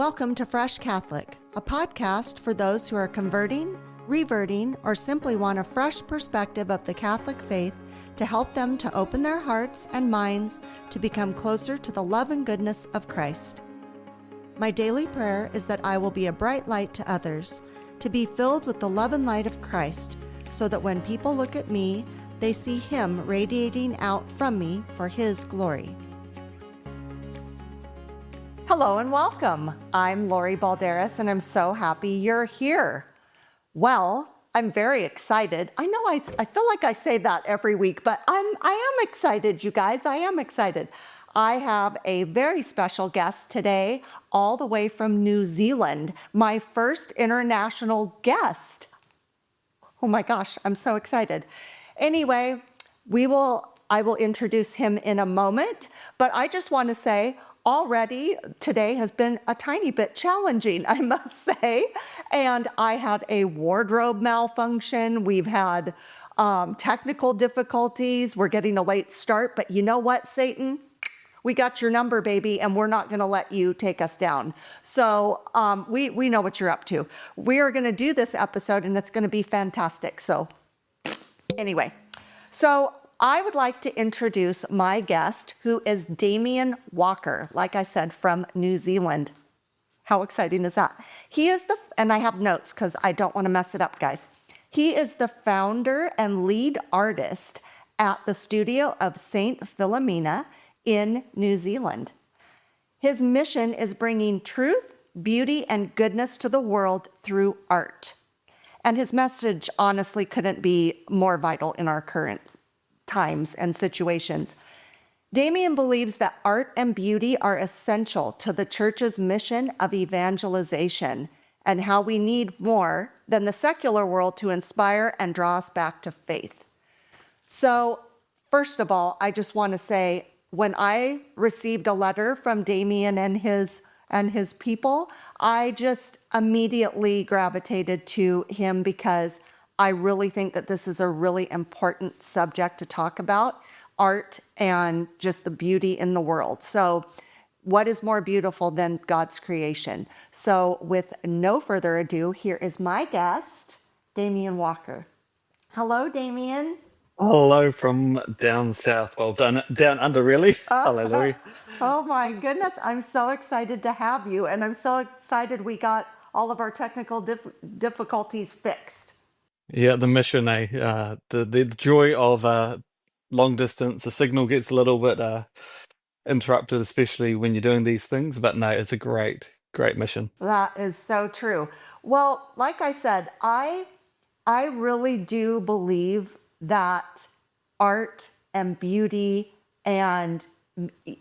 Welcome to Fresh Catholic, a podcast for those who are converting, reverting, or simply want a fresh perspective of the Catholic faith to help them to open their hearts and minds to become closer to the love and goodness of Christ. My daily prayer is that I will be a bright light to others, to be filled with the love and light of Christ, so that when people look at me, they see Him radiating out from me for His glory. Hello and welcome. I'm Lori Balderas and I'm so happy you're here. Well, I'm very excited. I know I feel like I say that every week, but I am excited, you guys. I am excited. I have a very special guest today, all the way from New Zealand, my first international guest. Oh my gosh, I'm so excited. Anyway, I will introduce him in a moment, but I just want to say, already today has been a tiny bit challenging, I must say. And I had a wardrobe malfunction. We've had technical difficulties. We're getting a late start, but you know what, Satan? We got your number, baby, and we're not going to let you take us down. So we know what you're up to. We are going to do this episode, and it's going to be fantastic. So anyway, I would like to introduce my guest, who is Damien Walker, like I said, from New Zealand. How exciting is that? And I have notes because I don't want to mess it up, guys. He is the founder and lead artist at the studio of St. Philomena in New Zealand. His mission is bringing truth, beauty, and goodness to the world through art. And his message honestly couldn't be more vital in our current times and situations. Damien believes that art and beauty are essential to the church's mission of evangelization and how we need more than the secular world to inspire and draw us back to faith. So, first of all, I just want to say, when I received a letter from Damien and his people, I just immediately gravitated to him because I really think that this is a really important subject to talk about, art and just the beauty in the world. So what is more beautiful than God's creation? So with no further ado, here is my guest, Damien Walker. Hello, Damien. Hello from down south. Well, down under, really. Hello, Louis. Oh my goodness, I'm so excited to have you. And I'm so excited we got all of our technical difficulties fixed. Yeah, the mission, the joy of long distance. The signal gets a little bit interrupted, especially when you're doing these things. But no, it's a great mission. That is so true. Well, like I said, I really do believe that art and beauty and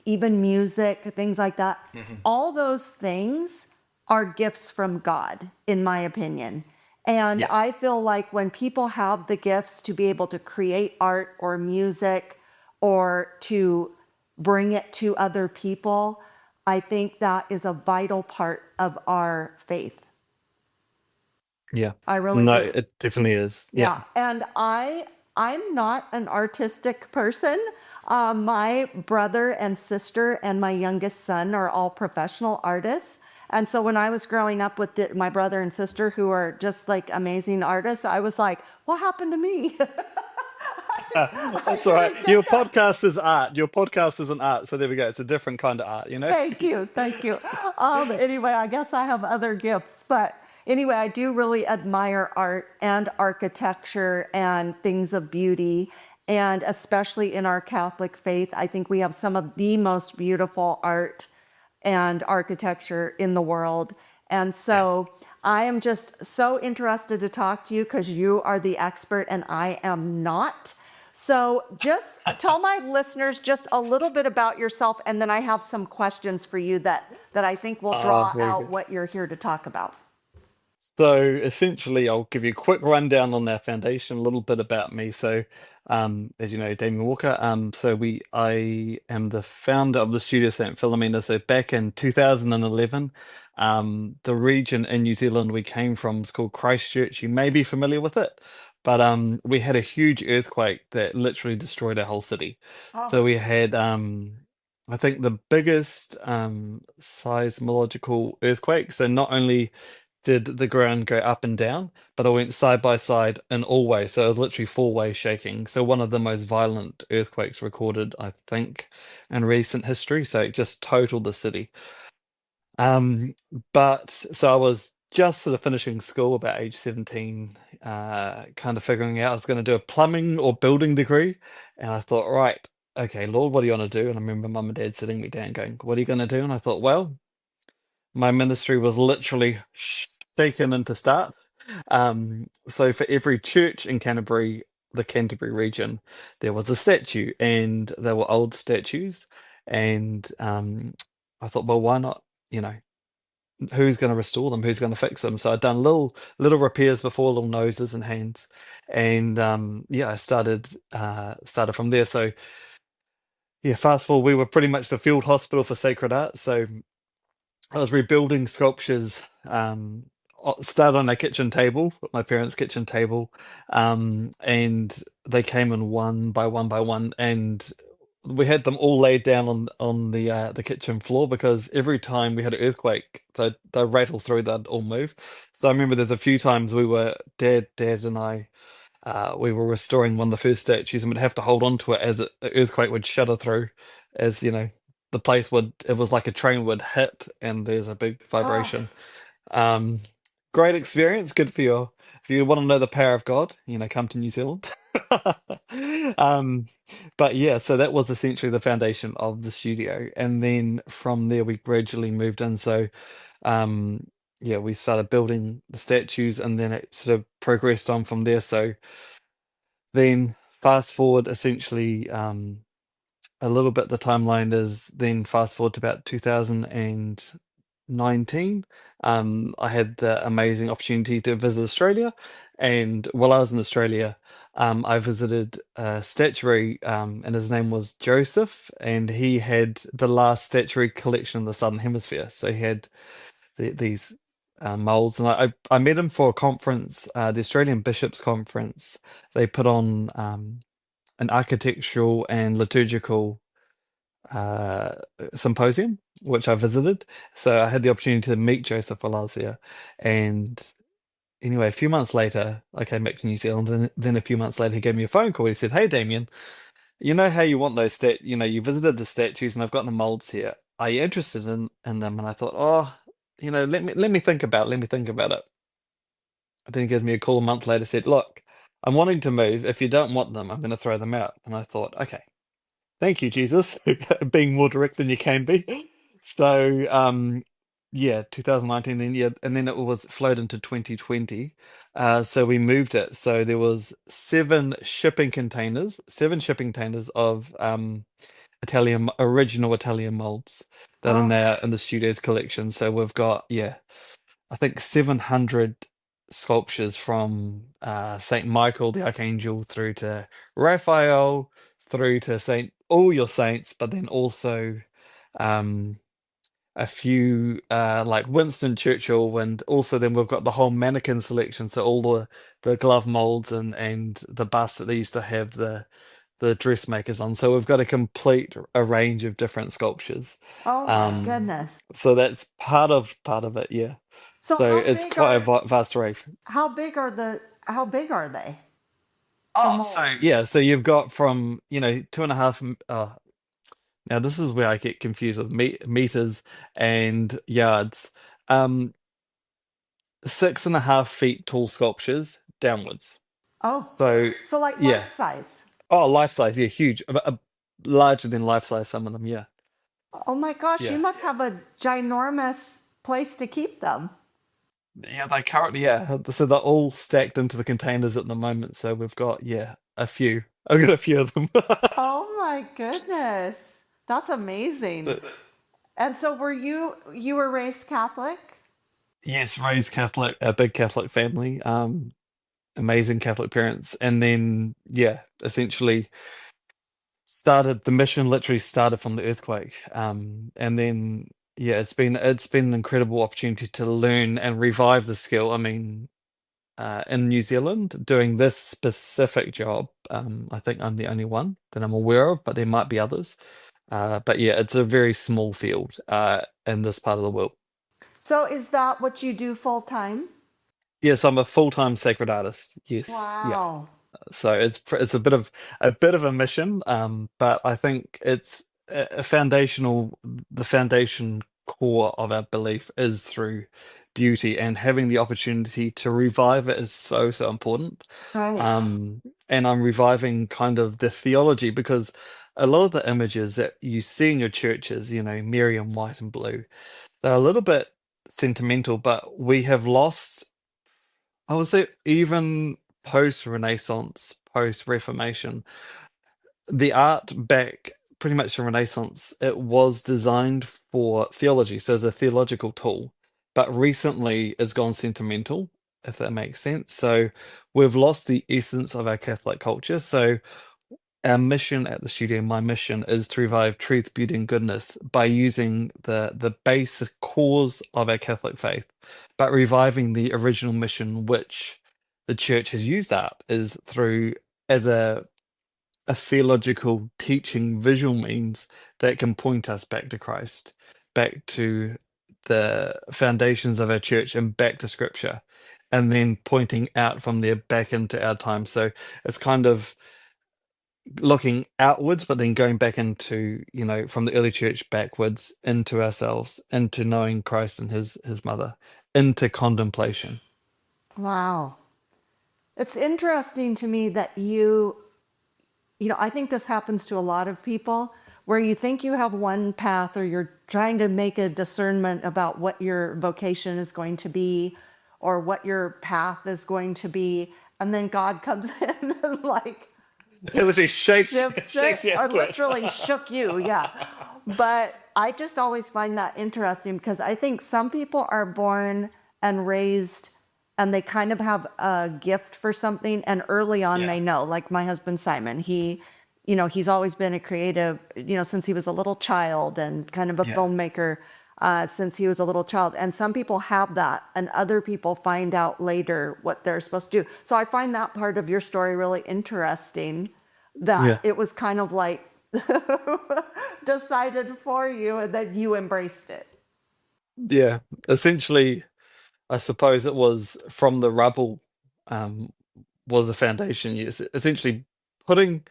even music, things like that, all those things are gifts from God, in my opinion. And Yeah. I feel like when people have the gifts to be able to create art or music or to bring it to other people, I think that is a vital part of our faith. Yeah. I really No, do. it definitely is. Yeah. And I'm not an artistic person. My brother and sister and my youngest son are all professional artists. And so when I was growing up with my brother and sister who are just like amazing artists, I was like, what happened to me? That's all right. Your podcast is art. Your podcast isn't art. So there we go. It's a different kind of art, you know? Thank you. Thank you. Anyway, I guess I have other gifts, but anyway, I do really admire art and architecture and things of beauty. And especially in our Catholic faith, I think we have some of the most beautiful art and architecture in the world. And so I am just so interested to talk to you because you are the expert and I am not. So just tell my listeners just a little bit about yourself, and then I have some questions for you that I think will draw Very out good. what you're here to talk about. So essentially, I'll give you a quick rundown on our foundation, a little bit about me. So, as you know, Damien Walker. I am the founder of the Studio St. Philomena. So back in 2011, the region in New Zealand we came from is called Christchurch. You may be familiar with it, but we had a huge earthquake that literally destroyed our whole city. Oh, So we had I think the biggest seismological earthquake. So not only did the ground go up and down, but it went side by side in all ways. So it was literally four-way shaking. So one of the most violent earthquakes recorded, I think, in recent history. So it just totaled the city. Um, but so I was just sort of finishing school about age 17, kind of figuring out I was going to do a plumbing or building degree. And I thought, right, okay, Lord, what do you want to do? And I remember mum and dad sitting me down going, what are you going to do? And I thought, well, my ministry was literally shaken into start. So for every church in Canterbury, the Canterbury region, there was a statue, and they were old statues. And I thought, well, why not? You know, who's going to restore them? Who's going to fix them? So I'd done little repairs before, little noses and hands, and yeah, I started from there. So yeah, fast forward, we were pretty much the field hospital for sacred art. So I was rebuilding sculptures. Started on a kitchen table, my parents' kitchen table, and they came in one by one, and we had them all laid down on the kitchen floor because every time we had an earthquake, they rattle through, they'd all move. So I remember there's a few times Dad and I, we were restoring one of the first statues, and we'd have to hold on to it as an earthquake would shudder through, as you know, the place would, it was like a train would hit, and there's a big Oh, vibration. Um, Great experience, good for your, if you want to know the power of God, come to New Zealand. Um, but yeah, so that was essentially the foundation of the studio, and then from there we gradually moved in. So um, yeah, we started building the statues, and then it sort of progressed on from there. So then fast forward essentially a little bit, the timeline is then fast forward to about 2019. I had the amazing opportunity to visit Australia, and while I was in Australia, I visited a statuary, and his name was Joseph, and he had the last statuary collection in the Southern Hemisphere. So he had these molds, and I met him for a conference, the Australian Bishops Conference. They put on an architectural and liturgical uh, symposium, which I visited. So I had the opportunity to meet Joseph while I was there. And anyway, a few months later, I came back to New Zealand, and then a few months later, he gave me a phone call. He said, "Hey, Damien, you know how you want those you visited the statues, and I've got the molds here. Are you interested in them?" And I thought, oh, let me think about it. Let me think about it. And then he gives me a call a month later, said, "Look, I'm wanting to move. If you don't want them, I'm going to throw them out." And I thought, okay. Thank you, Jesus, being more direct than you can be. So, yeah, 2019, then yeah, and then it was flowed into 2020. So we moved it. So there was seven shipping containers of original Italian molds that are oh, now in the studio's collection. So we've got, yeah, I think 700 sculptures from Saint Michael the Archangel through to Raphael, through to Saint all your saints, but then also um, a few like Winston Churchill, and also then we've got the whole mannequin selection, so all the glove molds and the busts that they used to have the dressmakers on. So we've got a range of different sculptures. oh my goodness. So that's part of it, yeah. So So how it's big quite a are vast array. how big are they? The Oh, so molds. yeah, so you've got from 2.5. Now this is where I get confused with meters and yards. Um, 6.5 feet tall sculptures downwards. Oh, So so like yeah. life size. Oh, life size, yeah, huge. Larger than life size, some of them, yeah. Oh my gosh, you Yeah. must have a ginormous place to keep them. Yeah, they currently, yeah. So they're all stacked into the containers at the moment. So we've got, yeah, a few. I've got a few of them. Oh my goodness. That's amazing. So And so you were raised Catholic? yes, raised Catholic, a big Catholic family, amazing Catholic parents, and then yeah, essentially started the mission. Literally started from the earthquake, and then yeah, it's been an incredible opportunity to learn and revive the skill. I mean, in New Zealand doing this specific job. I think I'm the only one that I'm aware of, but there might be others. But yeah, it's a very small field in this part of the world. So is that what you do full time? Yes, I'm a full-time sacred artist. Yes, yeah. Wow. So it's a bit of a mission, but I think it's a foundational. The foundation core of our belief is through beauty, and having the opportunity to revive it is so so important. Right. Um, and I'm reviving kind of the theology because a lot of the images that you see in your churches, Mary in white and blue, they're a little bit sentimental, but we have lost. I would say even post Renaissance, post Reformation, the art back pretty much the Renaissance, it was designed for theology, so as a theological tool, but recently it's gone sentimental, if that makes sense. So we've lost the essence of our Catholic culture. So our mission at the studio, my mission, is to revive truth, beauty, and goodness by using the basic cause of our Catholic faith, but reviving the original mission which the church has used art is through as a theological teaching visual means that can point us back to Christ, back to the foundations of our church and back to scripture, and then pointing out from there back into our time. So it's kind of looking outwards, but then going back into, from the early church backwards into ourselves, into knowing Christ and his mother, into contemplation. Wow. It's interesting to me that I think this happens to a lot of people where you think you have one path or you're trying to make a discernment about what your vocation is going to be or what your path is going to be. And then God comes in and like It literally shifts it shakes you or into it. literally shook you. Yeah. But I just always find that interesting because I think some people are born and raised and they kind of have a gift for something and early on Yeah. they know, like my husband Simon, he's always been a creative, since he was a little child and kind of a Yeah. filmmaker since he was a little child. And some people have that, and other people find out later what they're supposed to do. So I find that part of your story really interesting, that Yeah. it was kind of like decided for you and then you embraced it. Yeah. Essentially, I suppose it was from the rubble, um, was the foundation. Yes. Essentially, putting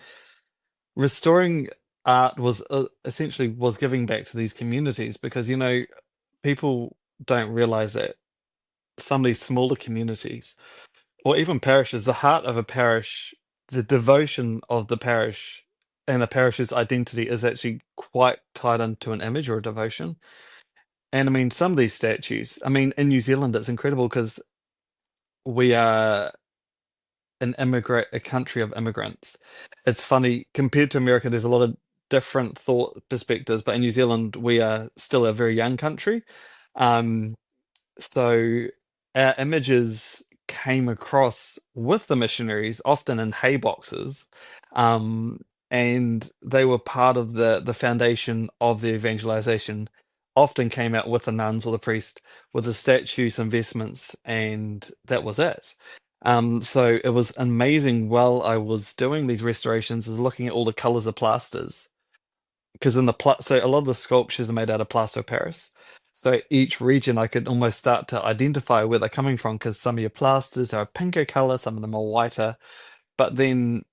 restoring art was essentially was giving back to these communities because people don't realize that some of these smaller communities or even parishes, the heart of a parish, the devotion of the parish and the parish's identity is actually quite tied into an image or a devotion. And I mean, some of these statues, I mean, in New Zealand, it's incredible because we are a country of immigrants. It's funny compared to America. There's a lot of different thought perspectives, but in New Zealand, we are still a very young country. Um, so our images came across with the missionaries, often in hay boxes, um, and they were part of the foundation of the evangelization. Often came out with the nuns or the priest with the statues and vestments, and that was it. So it was amazing while I was doing these restorations, is looking at all the colors of plasters because so a lot of the sculptures are made out of plaster of Paris. So each region I could almost start to identify where they're coming from because some of your plasters are a pinker color, some of them are whiter, but then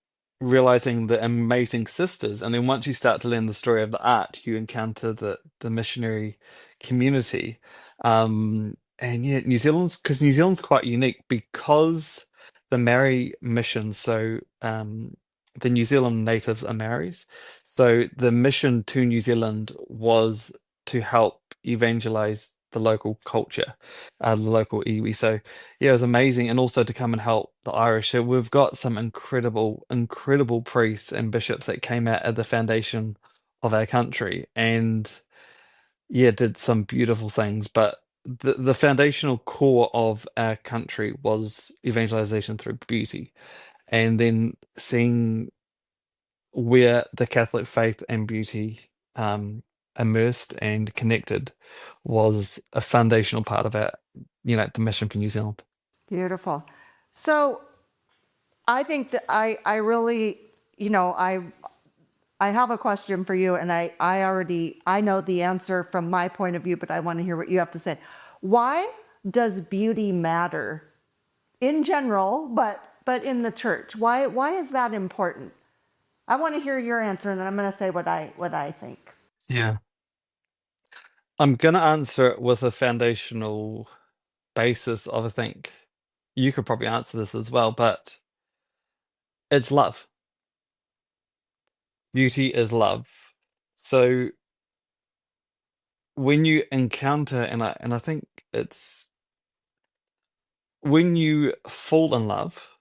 realizing the amazing sisters, and then once you start to learn the story of the art, you encounter the missionary community. And yeah, New Zealand's quite unique because the Maori mission. So the New Zealand natives are Maoris. So the mission to New Zealand was to help evangelize the local culture, the local iwi. So yeah, it was amazing, and also to come and help the Irish. So we've got some incredible, incredible priests and bishops that came out at the foundation of our country, and yeah, did some beautiful things. But the foundational core of our country was evangelization through beauty, and then seeing where the Catholic faith and beauty immersed and connected was a foundational part of our, the mission for New Zealand. Beautiful. So I think that I really, I I have a question for you, and I know the answer from my point of view, but I want to hear what you have to say. Why does beauty matter in general, but in the church? Why is that important? I want to hear your answer, and then I'm going to say what I think. Yeah. I'm gonna answer it with a foundational basis of, I think you could probably answer this as well, but it's love. Beauty is love. So when you encounter, and I think it's when you fall in love,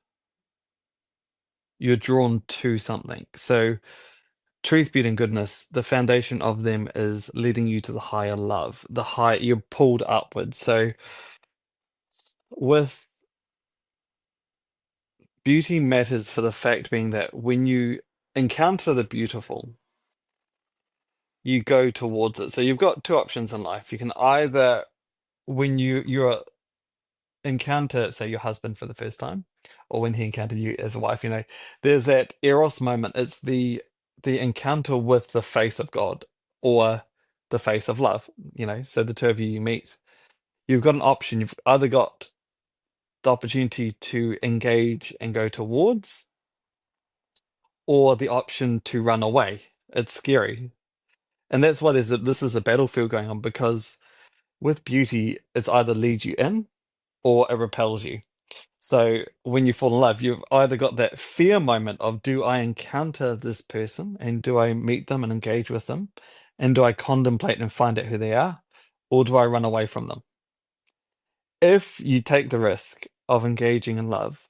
you're drawn to something. So truth, beauty, and goodness, the foundation of them is leading you to the higher love. The high you're pulled upwards. So with beauty matters for the fact being that when you encounter the beautiful, you go towards it. So you've got two options in life. You can either, when you're encounter, say, your husband for the first time, or when he encountered you as a wife, there's that eros moment. It's the encounter with the face of God or the face of love. So the two of you meet. You've got an option. You've either got the opportunity to engage and go towards, or the option to run away. It's scary. And that's why this is a battlefield going on, because with beauty, it's either leads you in or it repels you. So when you fall in love, you've either got that fear moment of, do I encounter this person and do I meet them and engage with them? And do I contemplate and find out who they are? Or do I run away from them? If you take the risk of engaging in love,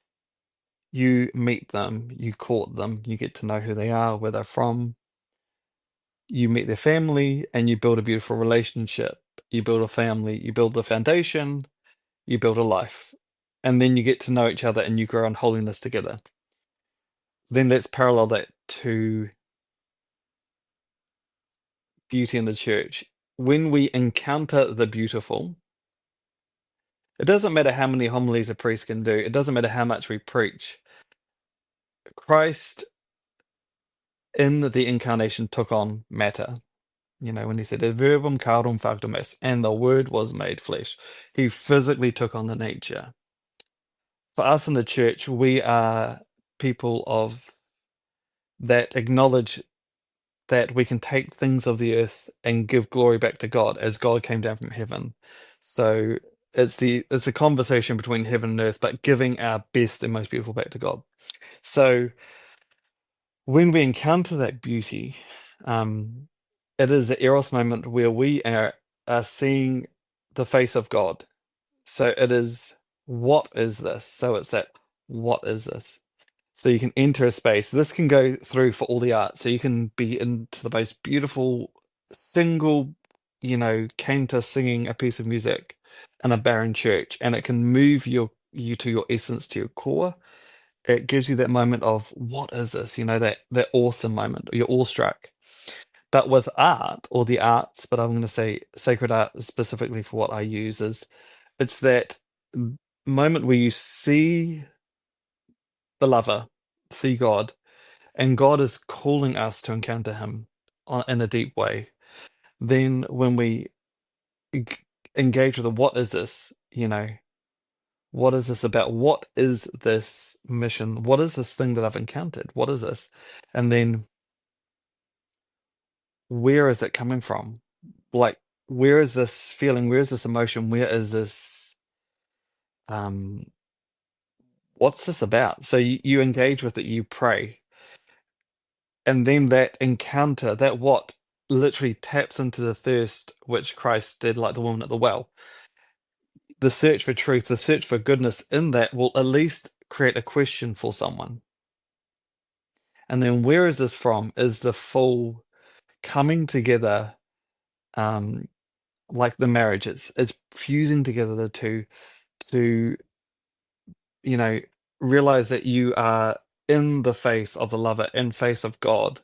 you meet them, you court them, you get to know who they are, where they're from, you meet their family, and you build a beautiful relationship. You build a family, you build the foundation, you build a life. And then you get to know each other and you grow in holiness together. Then let's parallel that to beauty in the church. When we encounter the beautiful, it doesn't matter how many homilies a priest can do, it doesn't matter how much we preach. Christ in the incarnation took on matter. When he said, verbum cardum factum est, and the word was made flesh, he physically took on the nature. For us in the church, we are people of that acknowledge that we can take things of the earth and give glory back to God as God came down from heaven. So it's a conversation between heaven and earth, but giving our best and most beautiful back to God. So when we encounter that beauty, it is the eros moment where we are seeing the face of God. So it is, what is this? So it's that, what is this? So you can enter a space. This can go through for all the art. So you can be into the most beautiful single, cantor singing a piece of music in a barren church, and it can move you to your essence, to your core. It gives you that moment of, what is this? That awesome moment. You're awestruck. But with art, or the arts, but I'm going to say sacred art specifically for what I use, is it's that moment where you see the lover, see God, and God is calling us to encounter him in a deep way. Then when we en- engage with the, what is this? What is this about? What is this mission? What is this thing that I've encountered? What is this? And then where is it coming from? Like, where is this feeling? Where is this emotion? Where is this, um, what's this about? So you engage with it, you pray. And then that encounter, that what literally taps into the thirst which Christ did, like the woman at the well. The search for truth, the search for goodness in that will at least create a question for someone. And then where is this from? Is the full coming together, um, like the marriage. It's fusing together the two to, you know, realize that you are in the face of the lover, in face of God,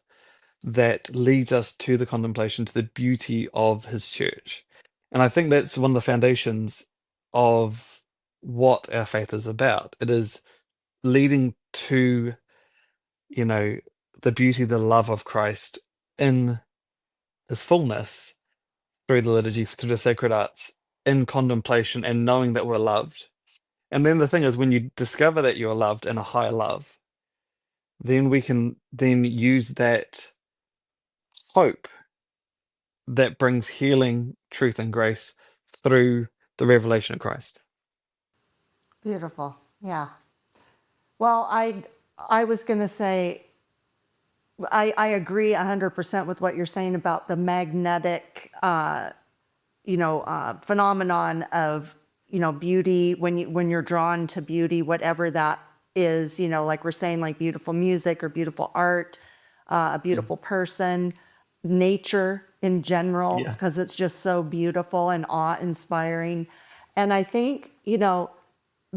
that leads us to the contemplation, to the beauty of his church. And I think that's one of the foundations of what our faith is about. It is leading to, you know, the beauty, the love of Christ in his fullness through the liturgy, through the sacred arts, in contemplation and knowing that we're loved. And then the thing is, when you discover that you're loved in a higher love, then we can then use that hope that brings healing, truth, and grace through the revelation of Christ. Beautiful. Yeah. Well, I was going to say I agree 100% with what you're saying about the magnetic phenomenon of beauty when you're drawn to beauty, whatever that is, like we're saying, like beautiful music or beautiful art, a Mm. beautiful person, nature in general, Yeah. because it's just so beautiful and awe-inspiring. And I think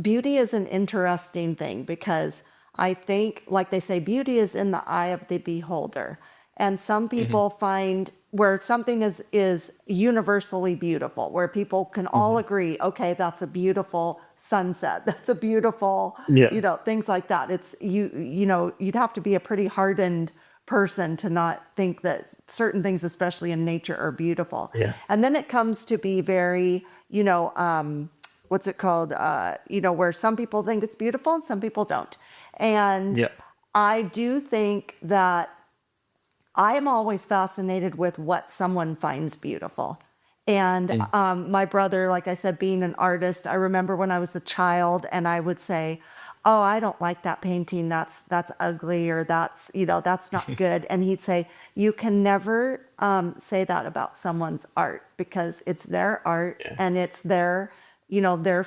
beauty is an interesting thing because I think, like they say, beauty is in the eye of the beholder. And some Hmm. people find where something is universally beautiful, where people can all Hmm. agree, okay, that's a beautiful sunset, that's a beautiful, Yeah. things like that. It's you'd have to be a pretty hardened person to not think that certain things, especially in nature, are beautiful. Yeah. And then it comes to be very, what's it called? Where some people think it's beautiful and some people don't. And Yeah. I do think that I am always fascinated with what someone finds beautiful. And Mm. my brother, like I said, being an artist, I remember when I was a child and I would say, "Oh, I don't like that painting. That's ugly, or that's not good." And he'd say, "You can never say that about someone's art because it's their art Yeah. and it's their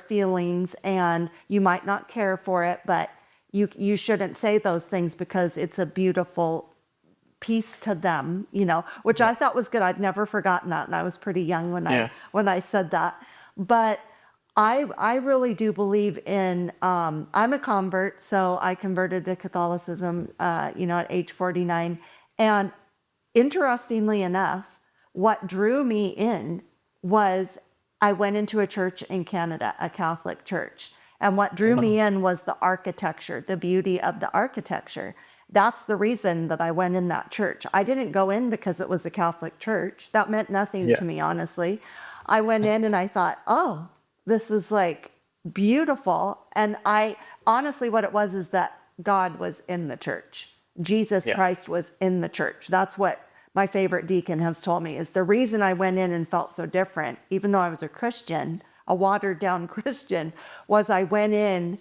feelings, and you might not care for it, but you shouldn't say those things because it's a beautiful piece to them," which Yeah. I thought was good. I'd never forgotten that, and I was pretty young when I Yeah. when I said that. But I really do believe in. I'm a convert, so I converted to Catholicism, at age 49, and interestingly enough, what drew me in was I went into a church in Canada, a Catholic church. And what drew me Wow. in was the architecture, the beauty of the architecture. That's the reason that I went in that church. I didn't go in because it was a Catholic church. That meant nothing Yeah. to me, honestly. I went in and I thought, oh, this is like beautiful. And honestly, what it was is that God was in the church. Jesus Yeah. Christ was in the church. That's what my favorite deacon has told me is the reason I went in and felt so different, even though I was a Christian, a watered down Christian, was I went in,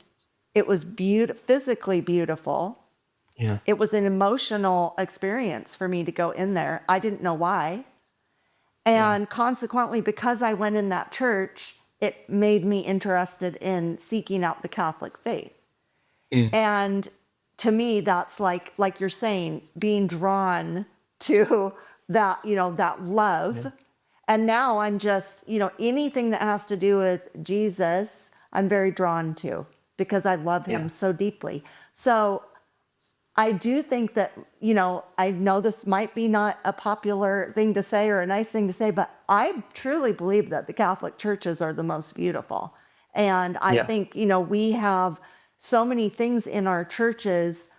it was physically beautiful. Yeah. It was an emotional experience for me to go in there. I didn't know why. Yeah. And consequently, because I went in that church, it made me interested in seeking out the Catholic faith. Mm. And to me, that's like you're saying, being drawn to that Yeah. love. And now I'm just, anything that has to do with Jesus, I'm very drawn to because I love him Yeah. so deeply. So I do think that, I know this might be not a popular thing to say or a nice thing to say, but I truly believe that the Catholic churches are the most beautiful. And I Yeah. think, we have so many things in our churches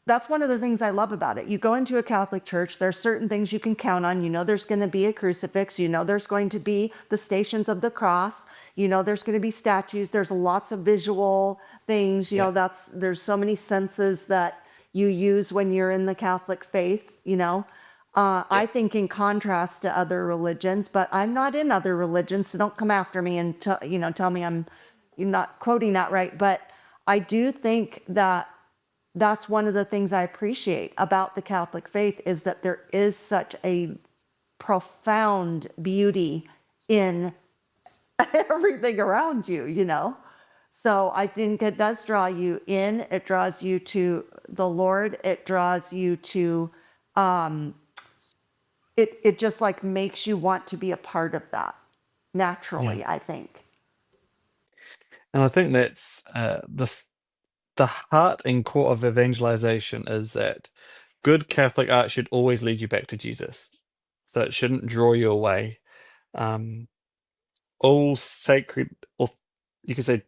that's one of the things I love about it. You go into a Catholic church, there's certain things you can count on. There's going to be a crucifix. There's going to be the stations of the cross. There's going to be statues. There's lots of visual things. Yeah. There's so many senses that you use when you're in the Catholic faith. Yeah. I think in contrast to other religions, but I'm not in other religions, so don't come after me and tell me I'm not quoting that right. But I do think that that's one of the things I appreciate about the Catholic faith is that there is such a profound beauty in everything around you. So I think it does draw you in. It draws you to the Lord. It draws you to, it just like makes you want to be a part of that Yeah. naturally, I think. And I think that's the heart and core of evangelization is that good Catholic art should always lead you back to Jesus. So it shouldn't draw you away. Um, all sacred, or you could say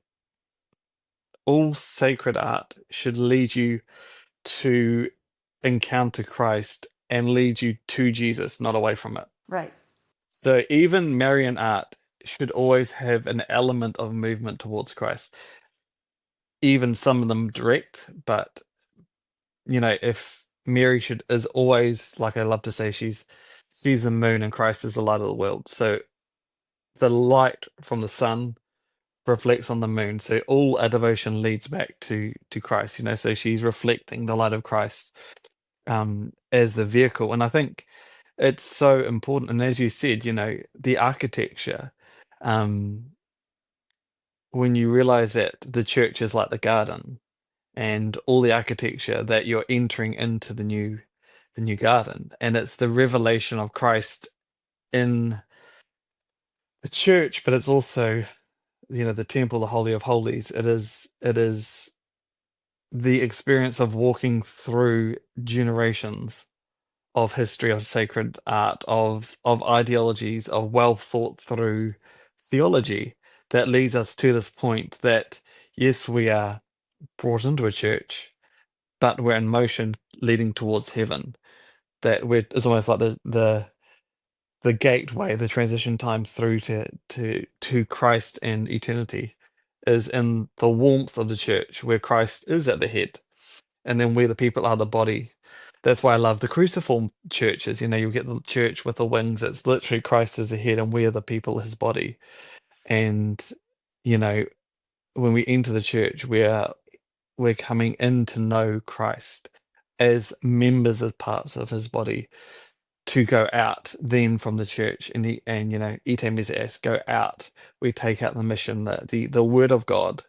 all sacred art should lead you to encounter Christ and lead you to Jesus, not away from it. Right. So even Marian art should always have an element of movement towards Christ. Even some of them direct, but if Mary is always, like I love to say, she's the moon and Christ is the light of the world. So the light from the sun reflects on the moon. So all our devotion leads back to Christ, so she's reflecting the light of Christ as the vehicle. And I think it's so important. And as you said, the architecture, um, when you realize that the church is like the garden and all the architecture that you're entering into the new garden, and it's the revelation of Christ in the church, but it's also the temple, the holy of holies. It is the experience of walking through generations of history, of sacred art, of ideologies, of well thought through theology that leads us to this point that yes, we are brought into a church, but we're in motion leading towards heaven. That it's almost like the gateway, the transition time through to Christ and eternity is in the warmth of the church, where Christ is at the head, and then where the people are the body. That's why I love the cruciform churches. You'll get the church with the wings. It's literally Christ is the head, and we are the people, his body. And you know, when we enter the church, we're coming in to know Christ as members, as parts of his body, to go out then from the church and ite meses, go out. We take out the mission, the word of God,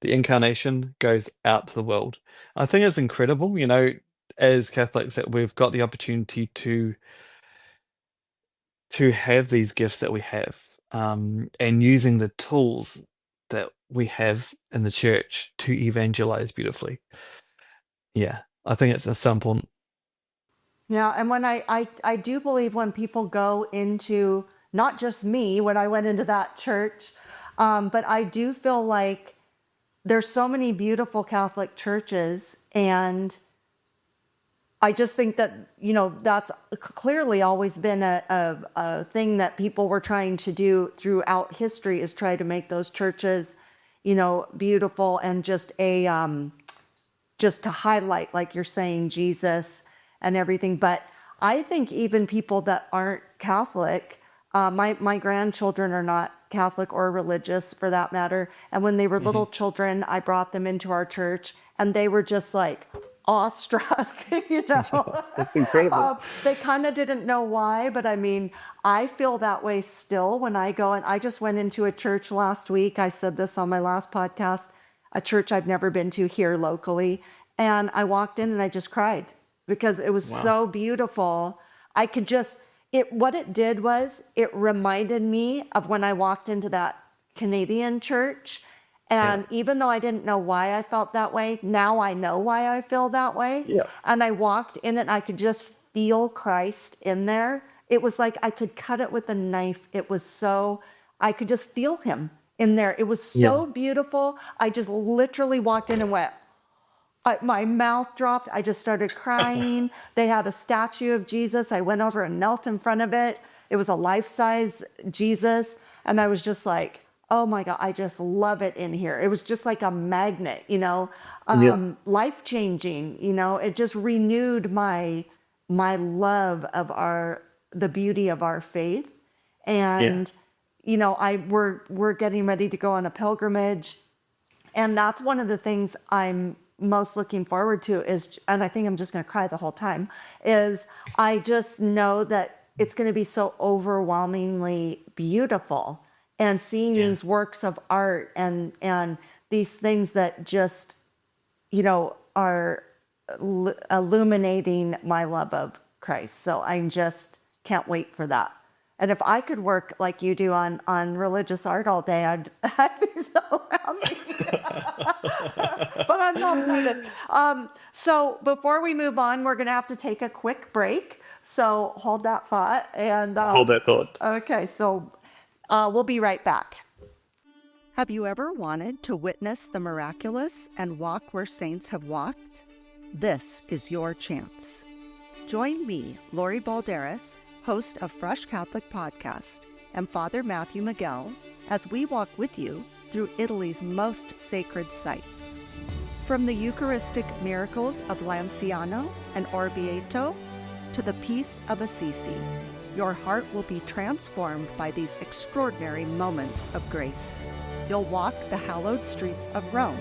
the incarnation goes out to the world. I think it's incredible, as Catholics, that we've got the opportunity to have these gifts that we have, and using the tools that we have in the church to evangelize beautifully. Yeah, I think it's so important. Yeah, and when I do believe when people go into, not just me when I went into that church, but I do feel like there's so many beautiful Catholic churches, and I just think that, that's clearly always been a thing that people were trying to do throughout history, is try to make those churches, beautiful, and just to highlight, like you're saying, Jesus and everything. But I think even people that aren't Catholic, my grandchildren are not Catholic or religious for that matter. And when they were Hmm. little children, I brought them into our church, and they were just like awestruck, you know. That's incredible. They kind of didn't know why, but I mean, I feel that way still when I go. And I just went into a church last week. I said this on my last podcast, a church I've never been to here locally. And I walked in and I just cried because it was Wow. so beautiful. I could just, what it did was it reminded me of when I walked into that Canadian church. Yeah. And even though I didn't know why I felt that way, now I know why I feel that way. Yeah. And I walked in it and I could just feel Christ in there. It was like I could cut it with a knife. It was so, I could just feel him in there. It was Yeah. so beautiful. I just literally walked in and went, my mouth dropped. I just started crying. They had a statue of Jesus. I went over and knelt in front of it. It was a life-size Jesus. And I was just like, oh my God, I just love it in here. It was just like a magnet, Yeah. life-changing, it just renewed my love of the beauty of our faith. Yeah. And, we're getting ready to go on a pilgrimage. And that's one of the things I'm most looking forward to is, and I think I'm just going to cry the whole time, is I just know that it's going to be so overwhelmingly beautiful, and seeing Yeah. these works of art and these things that just, are illuminating my love of Christ. So I just can't wait for that. And if I could work like you do on religious art all day, I'd be so happy. But I'm not doing it. So before we move on, we're going to have to take a quick break. So hold that thought. And Hold that thought. okay, so we'll be right back. Have you ever wanted to witness the miraculous and walk where saints have walked? This is your chance. Join me, Lori Balderas, host of Fresh Catholic Podcast, and Father Matthew Miguel as we walk with you through Italy's most sacred sites. From the Eucharistic miracles of Lanciano and Orvieto to the peace of Assisi, your heart will be transformed by these extraordinary moments of grace. You'll walk the hallowed streets of Rome,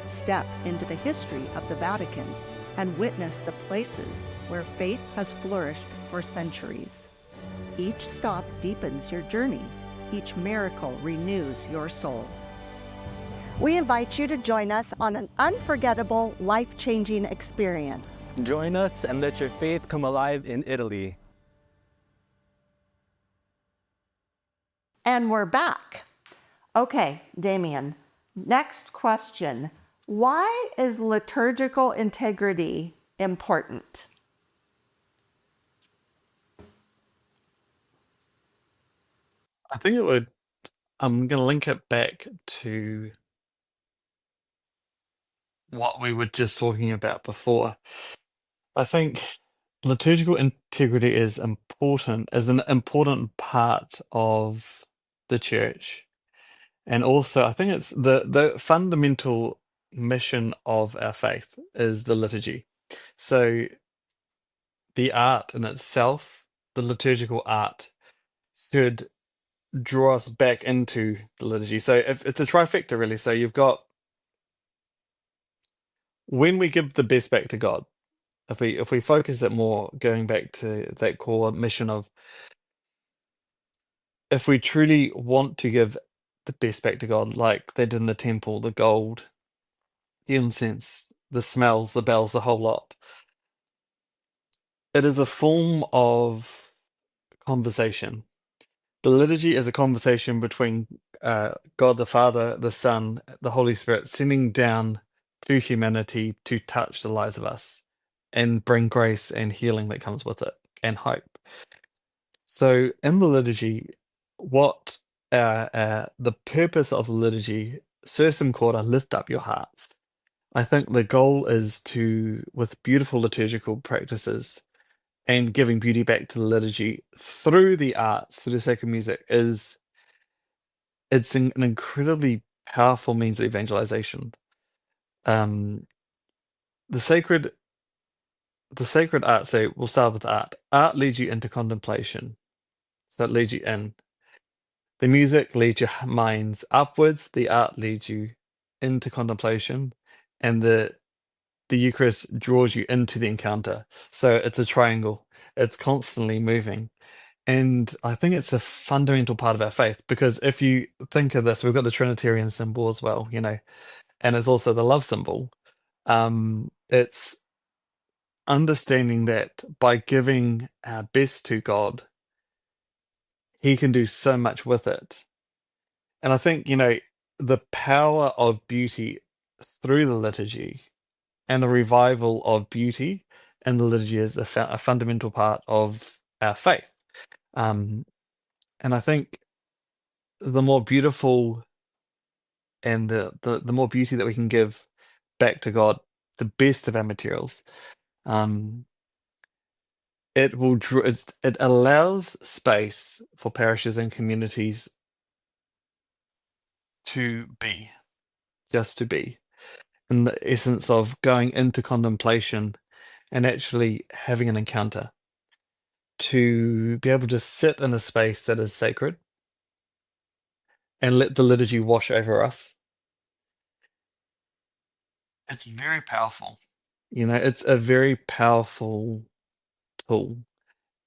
step into the history of the Vatican, and witness the places where faith has flourished for centuries. Each stop deepens your journey. Each miracle renews your soul. We invite you to join us on an unforgettable, life-changing experience. Join us and let your faith come alive in Italy. And we're back. Okay, Damien, next question. Why is liturgical integrity important? I think I'm going to link it back to what we were just talking about before. I think liturgical integrity is an important part of the church. And also, I think it's the fundamental mission of our faith is the liturgy. So the art in itself, the liturgical art, should draw us back into the liturgy. So if it's a trifecta, really. So you've got when we give the best back to God, if we focus it more, going back to that core mission of if we truly want to give the best back to God, like they did in the temple, the gold, the incense, the smells, the bells, the whole lot. It is a form of conversation. The liturgy is a conversation between God the Father, the Son, the Holy Spirit, sending down to humanity to touch the lives of us and bring grace and healing that comes with it and hope. So in the liturgy, what the purpose of the liturgy, Sursum Corda, lift up your hearts. I think the goal is to, with beautiful liturgical practices and giving beauty back to the liturgy through the arts, through the sacred music, it's an incredibly powerful means of evangelization. Um, the sacred art. So we'll start with art. Art leads you into contemplation, so it leads you in. The music leads your minds upwards. The art leads you into contemplation, and the Eucharist draws you into the encounter. So it's a triangle. It's constantly moving. And I think it's a fundamental part of our faith because if you think of this, we've got the Trinitarian symbol as well, and it's also the love symbol. It's understanding that by giving our best to God, He can do so much with it. And I think, the power of beauty through the liturgy and the revival of beauty in the liturgy is a fundamental part of our faith. And I think the more beautiful and the more beauty that we can give back to God, the best of our materials, it will it allows space for parishes and communities to be, just to be, in the essence of going into contemplation and actually having an encounter, to be able to sit in a space that is sacred and let the liturgy wash over us. It's very powerful. It's a very powerful tool,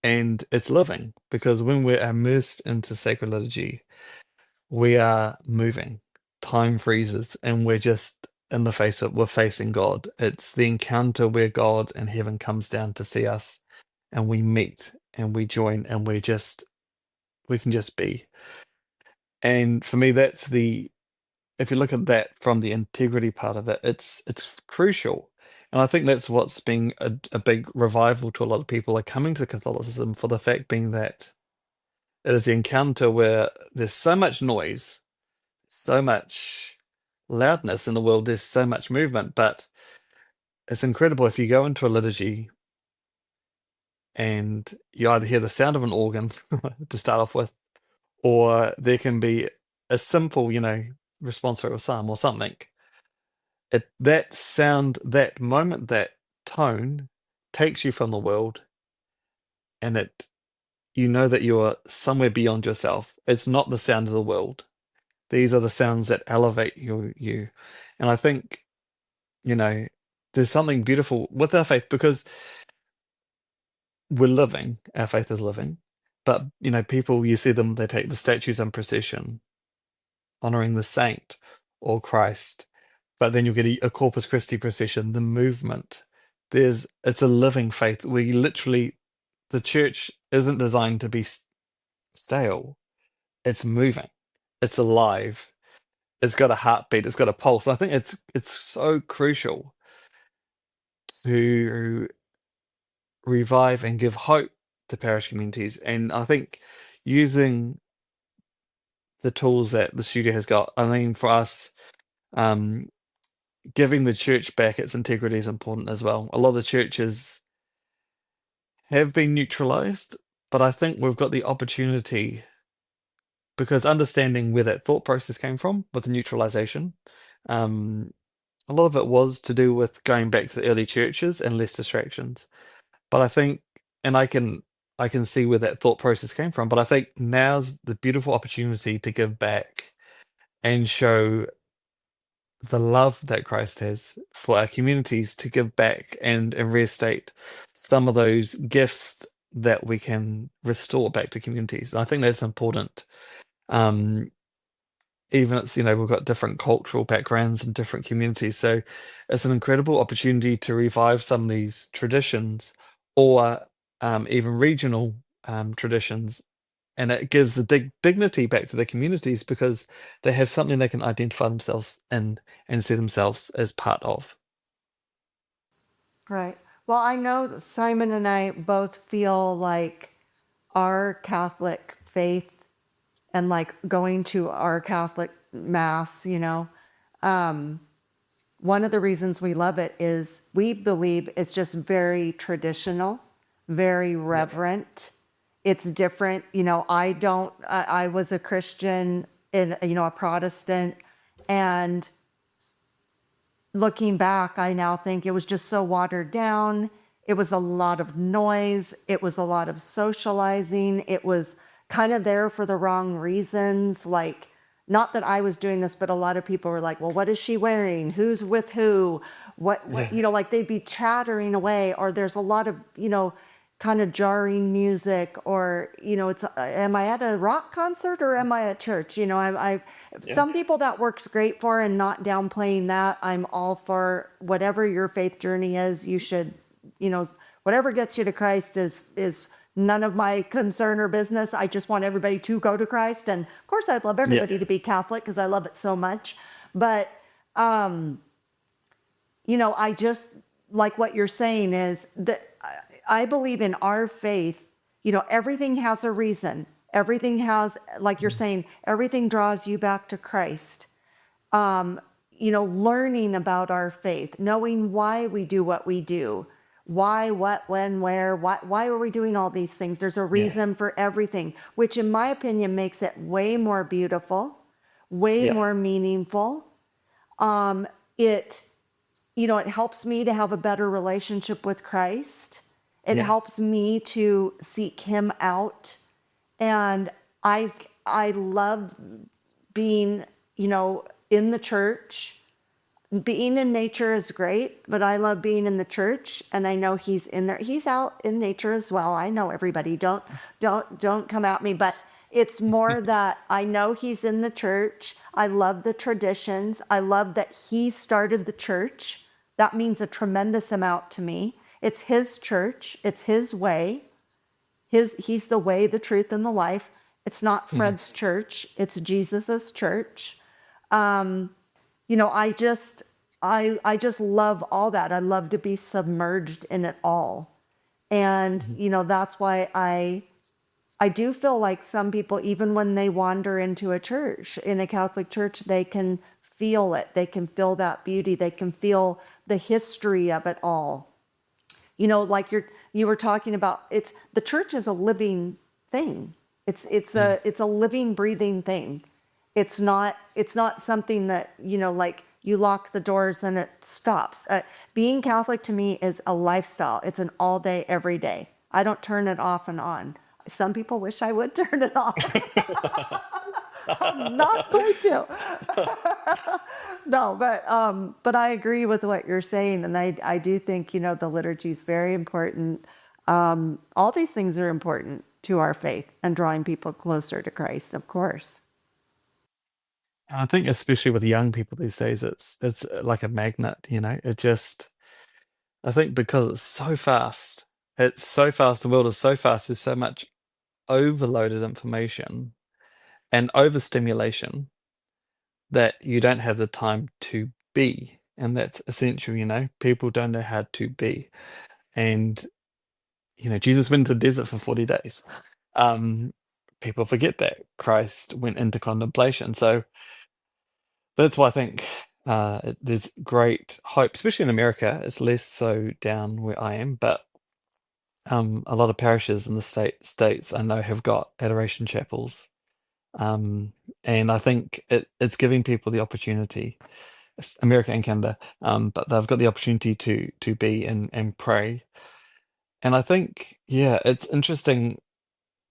and it's living because when we're immersed into sacred liturgy, we are moving. Time freezes, and we're just in the face of we're facing God. It's the encounter where God and heaven comes down to see us, and we meet and we join, and we can just be. And for me, that's if you look at that from the integrity part of it, it's crucial. And I think that's what's been a big revival to a lot of people are coming to Catholicism, for the fact being that it is the encounter where there's so much noise, so much loudness in the world, there's so much movement, but it's incredible if you go into a liturgy and you either hear the sound of an organ to start off with, or there can be a simple, response of a psalm or something. That sound, that moment, that tone takes you from the world, and you know that you are somewhere beyond yourself. It's not the sound of the world. These are the sounds that elevate you. And I think, there's something beautiful with our faith because we're living, our faith is living. But, people, you see them, they take the statues in procession, honoring the saint or Christ. But then you'll get a Corpus Christi procession, the movement. It's a living faith. The church isn't designed to be stale. It's moving. It's alive. It's got a heartbeat. It's got a pulse. I think it's so crucial to revive and give hope to parish communities. And I think using the tools that the studio has got, I mean, for us, um, giving the church back its integrity is important as well. A lot of the churches have been neutralized, but I think we've got the opportunity because understanding where that thought process came from with the neutralization, um, a lot of it was to do with going back to the early churches and less distractions. But I think, and I can see where that thought process came from. But I think now's the beautiful opportunity to give back and show the love that Christ has for our communities, to give back and reinstate some of those gifts that we can restore back to communities. And I think that's important. Um, Even it's, we've got different cultural backgrounds and different communities. So it's an incredible opportunity to revive some of these traditions or even regional traditions. And it gives the dignity back to the communities because they have something they can identify themselves in and see themselves as part of. Right. Well, I know that Simon and I both feel like our Catholic faith and like going to our Catholic mass, one of the reasons we love it is we believe it's just very traditional, very Yeah. reverent. It's different. I was a Christian and, a Protestant. And looking back, I now think it was just so watered down. It was a lot of noise. It was a lot of socializing. It was kind of there for the wrong reasons. Like, not that I was doing this, but a lot of people were like, well, what is she wearing? Who's with who? Yeah. Like they'd be chattering away, or there's a lot of, kind of jarring music, or, am I at a rock concert or am I at church? Yeah. Some people that works great for, and not downplaying that. I'm all for whatever your faith journey is. You should, whatever gets you to Christ is none of my concern or business. I just want everybody to go to Christ. And of course, I'd love Yeah. everybody to be Catholic because I love it so much. But, I just like what you're saying is that I believe in our faith, everything has a reason. Everything has, like you're saying, everything draws you back to Christ. Learning about our faith, knowing why we do what we do, why, what, when, where, why are we doing all these things? There's a Yeah. reason for everything, which in my opinion makes it way more beautiful, way Yeah. more meaningful. It, it helps me to have a better relationship with Christ. It Yeah. helps me to seek him out. And I love being, in the church. Being in nature is great, but I love being in the church, and I know he's in there. He's out in nature as well. I know everybody. Don't come at me, but it's more that I know he's in the church. I love the traditions. I love that he started the church. That means a tremendous amount to me. It's his church. It's his way. He's the way, the truth, and the life. It's not Mhm. Fred's church. It's Jesus's church. I just love all that. I love to be submerged in it all. And, that's why I do feel like some people, even when they wander into a church, in a Catholic church, they can feel it. They can feel that beauty. They can feel the history of it all. Like you were talking about, it's the church is a living thing. It's a living, breathing thing. It's not something that, like you lock the doors and it stops. Being Catholic to me is a lifestyle. It's an all day, every day. I don't turn it off and on. Some people wish I would turn it off. I'm not going to. No, but I agree with what you're saying, and I do think the liturgy is very important. All these things are important to our faith and drawing people closer to Christ, of course. I think especially with young people these days, it's like a magnet, It just, I think because it's so fast, the world is so fast, there's so much overloaded information and overstimulation that you don't have the time to be. And that's essential, People don't know how to be. And, Jesus went into the desert for 40 days. People forget that Christ went into contemplation. So that's why I think there's great hope, especially in America. It's less so down where I am, but a lot of parishes in the states I know have got adoration chapels, and I think it's giving people the opportunity, America and Canada, but they've got the opportunity to be and pray. And I think, yeah, it's interesting.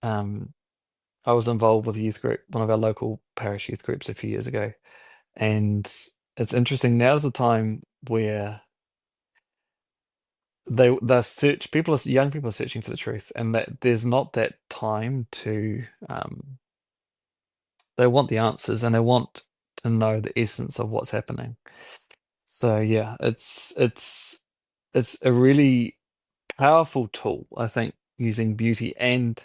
I was involved with a youth group, one of our local parish youth groups a few years ago, and it's interesting. Now's the time where they search people are young people are searching for the truth, and that there's not that time to they want the answers and they want to know the essence of what's happening. So yeah, it's a really powerful tool, I think, using beauty and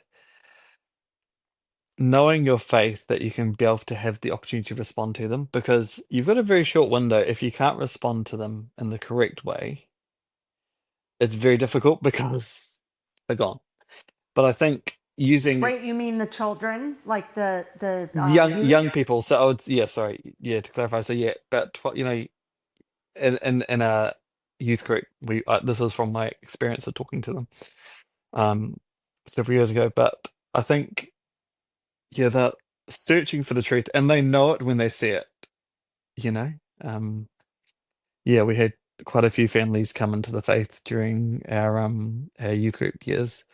knowing your faith, that you can be able to have the opportunity to respond to them, because you've got a very short window. If you can't respond to them in the correct way, it's very difficult because they're gone. But I think using Wait, you mean the children, like the youth? young people. So I would, yeah, sorry, yeah, to clarify. So yeah, but in a youth group, this was from my experience of talking to them several years ago. But I think, yeah, they're searching for the truth, and they know it when they see it. You know, yeah, we had quite a few families come into the faith during our youth group years,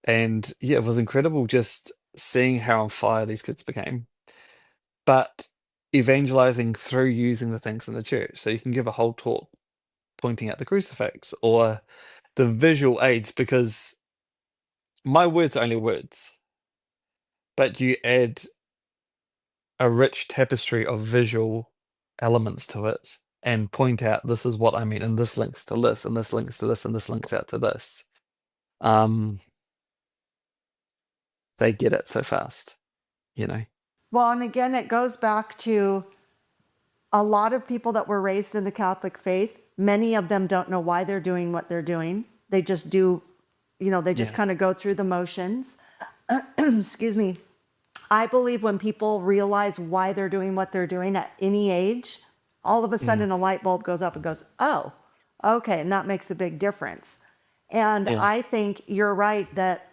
and yeah, it was incredible just seeing how on fire these kids became. But evangelizing through using the things in the church, so you can give a whole talk pointing out the crucifix or the visual aids, because my words are only words, but you add a rich tapestry of visual elements to it and point out, this is what I mean, and this links to this, and this links to this, and this links out to this. They get it so fast, Well, and again, it goes back to a lot of people that were raised in the Catholic faith. Many of them don't know why they're doing what they're doing. They just do, they just Yeah. kind of go through the motions. Excuse me. I believe when people realize why they're doing what they're doing at any age, all of a sudden a light bulb goes up and goes, oh, okay. And that makes a big difference. And Yeah. I think you're right that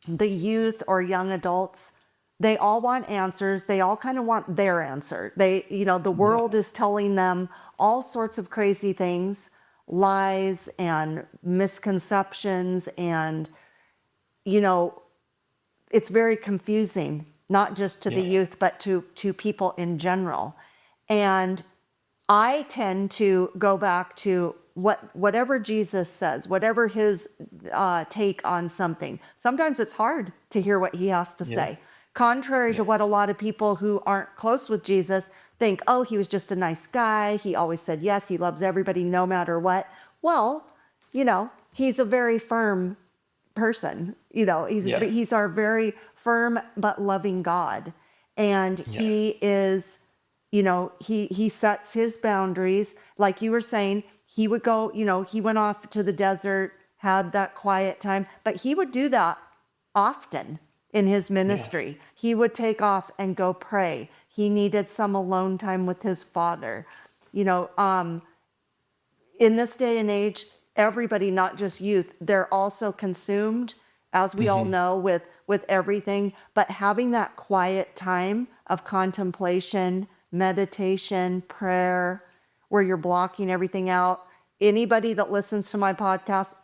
the youth or young adults, they all want answers. They all kind of want their answer. The world is telling them all sorts of crazy things, lies and misconceptions. And, it's very confusing, not just to the Yeah. youth, but to people in general. And I tend to go back to whatever Jesus says, whatever his take on something. Sometimes it's hard to hear what he has to Yeah. say. Contrary to what a lot of people who aren't close with Jesus think, oh, he was just a nice guy. He always said yes. He loves everybody no matter what. Well, he's a very firm person. Yeah. He's our very firm but loving God. And Yeah. he is, he sets his boundaries. Like you were saying, he would go, he went off to the desert, had that quiet time, but he would do that often in his ministry. He would take off and go pray. He needed some alone time with his father. in this day and age, everybody, not just youth, they're also consumed, as we all know, with everything. But having that quiet time of contemplation, meditation, prayer, where you're blocking everything out. Anybody that listens to my podcast,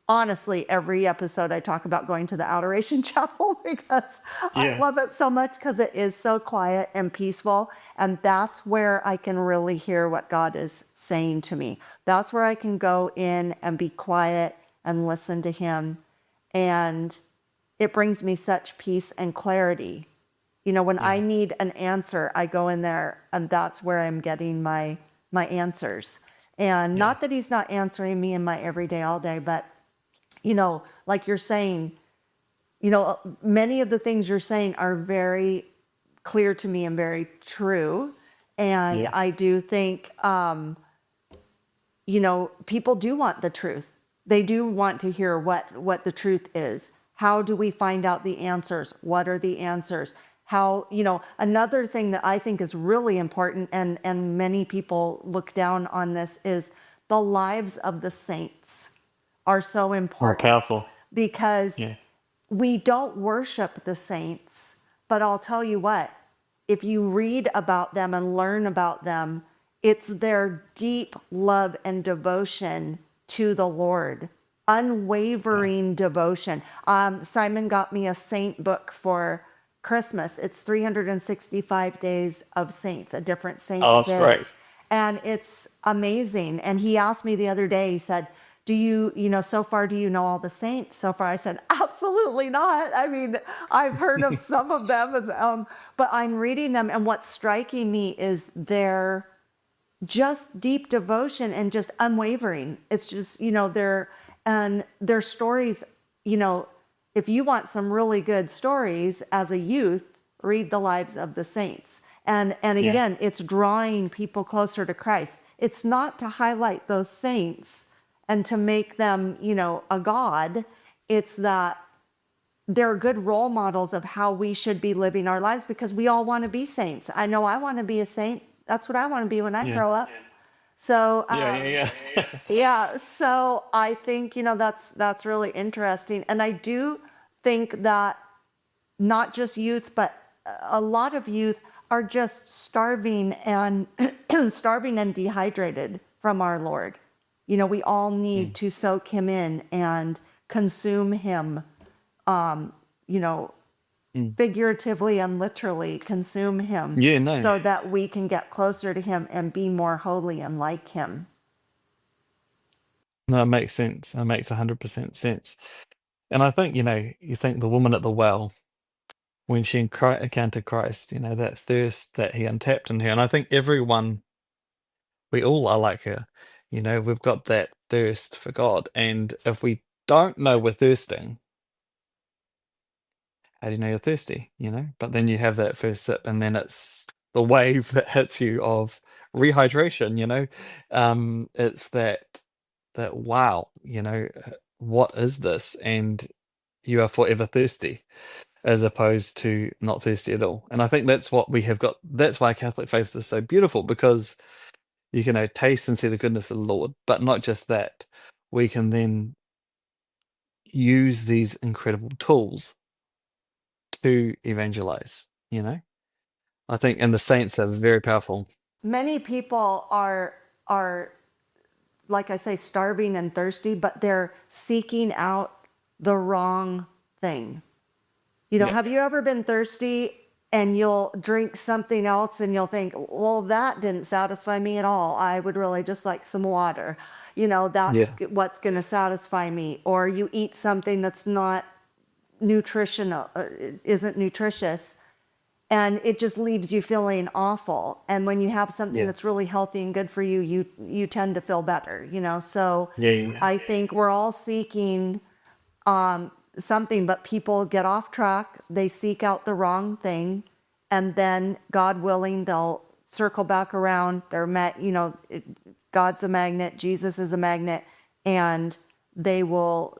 honestly, every episode I talk about going to the Adoration Chapel because I Yeah. love it so much because it is so quiet and peaceful. And that's where I can really hear what God is saying to me. That's where I can go in and be quiet and listen to Him. And it brings me such peace and clarity. You know, when I Yeah. need an answer, I go in there and that's where I'm getting my answers. And Yeah. not that He's not answering me in my everyday all day, but you know, like you're saying, you know, many of the things you're saying are very clear to me and very true. And Yeah. I do think, you know, people do want the truth. They do want to hear what the truth is. How do we find out the answers? What are the answers? How, you know, another thing that I think is really important, and many people look down on this, is the lives of the saints are so More important powerful. because Yeah. we don't worship the saints, but I'll tell you what, if you read about them and learn about them, it's their deep love and devotion to the Lord, Yeah. unwavering devotion. Simon got me a saint book for Christmas. It's 365 days of saints, a different Oh, saint's that's day. great. And it's amazing. And he asked me the other day, he said, do you, you know, so far, do you know all the saints so far? I said, absolutely not. I mean, I've heard of some of them, but I'm reading them. And what's striking me is their just deep devotion and just unwavering. It's just, you know, their stories, you know, if you want some really good stories as a youth, read the lives of the saints. And Yeah. again, it's drawing people closer to Christ. It's not to highlight those saints and to make them, you know, a god. It's that they're good role models of how we should be living our lives because we all want to be saints. I know I want to be a saint. That's what I want to be when I Yeah. grow up. So, Yeah. Yeah. Yeah. yeah, so I think, you know, that's really interesting. And I do think that not just youth, but a lot of youth are just starving and starving and dehydrated from our Lord. You know, we all need Mm. to soak Him in and consume Him, you know, Mm. figuratively and literally consume Him Yeah. No. so that we can get closer to Him and be more holy and like Him. No, it makes sense. It makes 100% sense. And I think, you know, you think the woman at the well, when she encountered Christ, you know, that thirst that He untapped in her. And I think everyone, we all are like her. You know, we've got that thirst for God. And if we don't know we're thirsting, how do you know you're thirsty? You know, but then you have that first sip, and then it's the wave that hits you of rehydration. You know, it's that wow. You know, what is this? And you are forever thirsty, as opposed to not thirsty at all. And I think that's what we have got. That's why Catholic faith is so beautiful, because you can taste and see the goodness of the Lord. But not just that, we can then use these incredible tools to evangelize. You know. I think, and the saints are very powerful. Many people are like I say, starving and thirsty, but they're seeking out the wrong thing. You know, Yeah. have you ever been thirsty and you'll drink something else and you'll think, well, that didn't satisfy me at all. I would really just like some water. You know, that's Yeah. what's going to satisfy me. Or you eat something that's not nutritional, isn't nutritious, and it just leaves you feeling awful. And when you have something Yeah. that's really healthy and good for you, you tend to feel better, you know. So Yeah. Yeah. I think we're all seeking something, but people get off track. They seek out the wrong thing, and then God willing, they'll circle back around. You know, God's a magnet, Jesus is a magnet, and they will,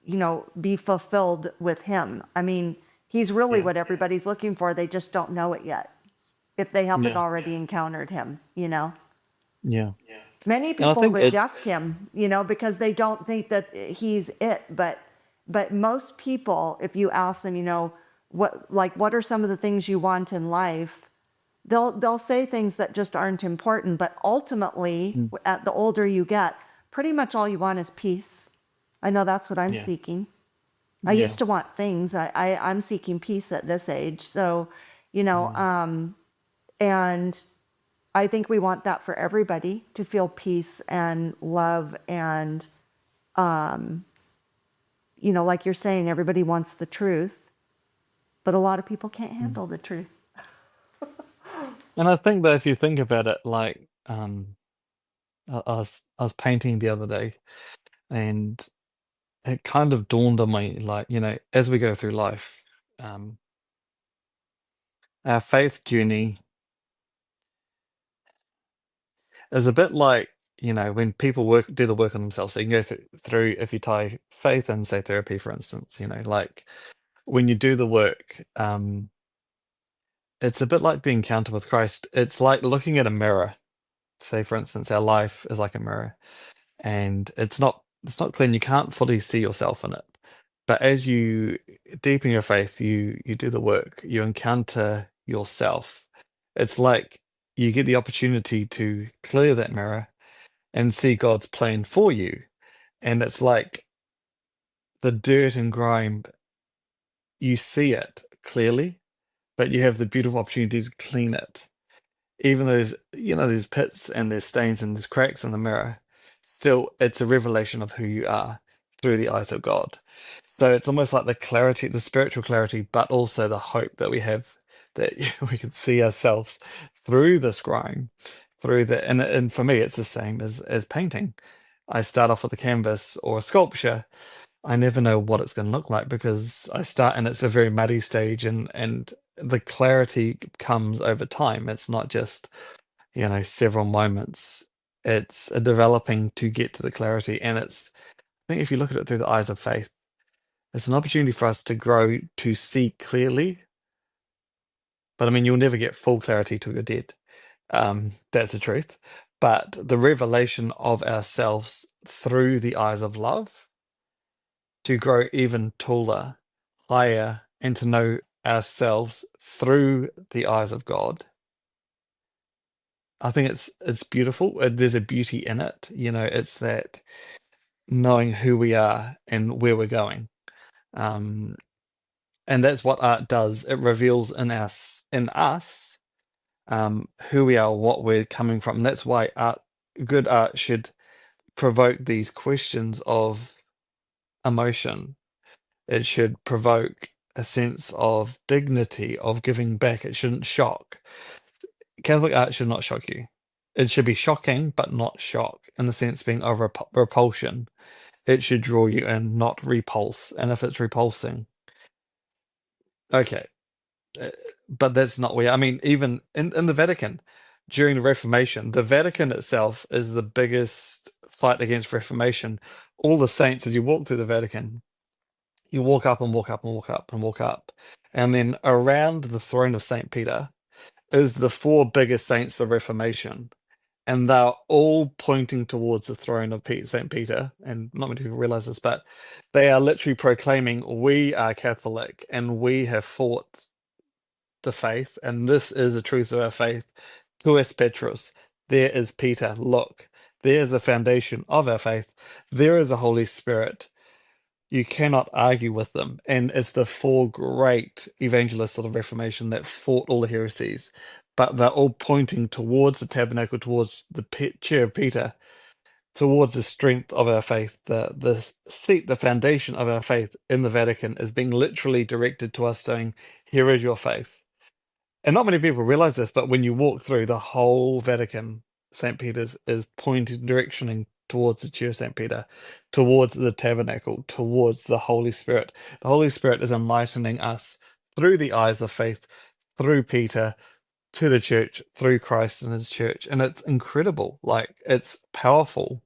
you know, be fulfilled with Him. I mean, He's really Yeah. what everybody's looking for. They just don't know it yet if they haven't Yeah. already encountered Him, you know? Yeah. Many And I people think reject it's him, because they don't think that he's it. But most people, if you ask them, what are some of the things you want in life, they'll say things that just aren't important. But ultimately, Mm. at the older you get, pretty much all you want is peace. I know that's what I'm Yeah, seeking. I yeah. used to want things. I'm seeking peace at this age. So, you know, Mm. and I think we want that for everybody to feel peace and love. And, like you're saying, everybody wants the truth, but a lot of people can't Mm. handle the truth. And I think that if you think about it, like I was painting the other day, and it kind of dawned on me, like, as we go through life, um, our faith journey is a bit like, when people do the work on themselves. So you can go through, if you tie faith and say therapy, for instance, like when you do the work, it's a bit like the encounter with Christ. It's like looking at a mirror. Say, for instance, our life is like a mirror, and it's not clean. You can't fully see yourself in it. But as you deepen your faith, you do the work, you encounter yourself. It's like you get the opportunity to clear that mirror and see God's plan for you. And it's like the dirt and grime, you see it clearly, but you have the beautiful opportunity to clean it. Even though there's pits and there's stains and there's cracks in the mirror, still it's a revelation of who you are through the eyes of God. So it's almost like the clarity, the spiritual clarity, but also the hope that we have that we can see ourselves through this grime, through the and for me it's the same as painting. I start off with a canvas or a sculpture. I never know what it's going to look like because I start and it's a very muddy stage, and the clarity comes over time. It's not just, several moments. It's a developing to get to the clarity. And I think if you look at it through the eyes of faith, it's an opportunity for us to grow to see clearly. But I mean, you'll never get full clarity till you're dead. That's the truth. But the revelation of ourselves through the eyes of love, to grow even taller, higher, and to know ourselves through the eyes of God. I think it's beautiful. There's a beauty in it. It's that knowing who we are and where we're going. Um, and that's what art does. It reveals in us, who we are, what we're coming from. And that's why good art should provoke these questions of emotion. It should provoke a sense of dignity, of giving back. It shouldn't shock. Catholic art should not shock you. It should be shocking, but not shock, in the sense being of repulsion. It should draw you in, not repulse. And if it's repulsing, okay. But that's not where, I mean, even in the Vatican, during the Reformation, the Vatican itself is the biggest fight against Reformation. All the saints, as you walk through the Vatican, you walk up and walk up and walk up and walk up. And then around the throne of St. Peter is the four biggest saints of the Reformation. And they're all pointing towards the throne of St. Peter. And not many people realize this, but they are literally proclaiming, we are Catholic and we have fought the faith, and this is the truth of our faith. Tuus Petrus, there is Peter. Look, there is the foundation of our faith. There is the Holy Spirit. You cannot argue with them. And it's the four great evangelists of the Reformation that fought all the heresies, but they're all pointing towards the tabernacle, towards the chair of Peter, towards the strength of our faith. The seat, the foundation of our faith in the Vatican is being literally directed to us, saying, here is your faith. And not many people realize this, but when you walk through the whole Vatican, St. Peter's is pointing, directioning towards the Chair of St. Peter, towards the tabernacle, towards the Holy Spirit. The Holy Spirit is enlightening us through the eyes of faith, through Peter, to the church, through Christ and his church. And it's incredible. Like, it's powerful.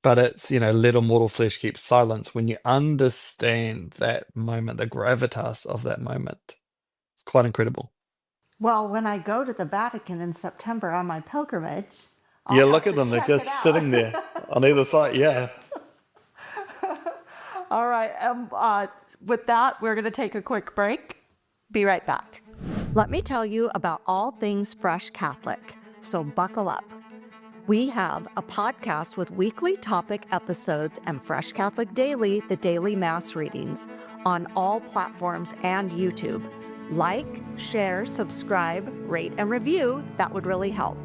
But it's, let a mortal flesh keep silence when you understand that moment, the gravitas of that moment. It's quite incredible. Well, when I go to the Vatican in September on my pilgrimage, I'll Yeah, have look at to them. They're check it just out. sitting there on either side. Yeah. All right. With that, we're going to take a quick break. Be right back. Let me tell you about all things Fresh Catholic. So buckle up. We have a podcast with weekly topic episodes and Fresh Catholic Daily, the daily Mass readings, on all platforms and YouTube. Like, share, subscribe, rate, and review. That would really help.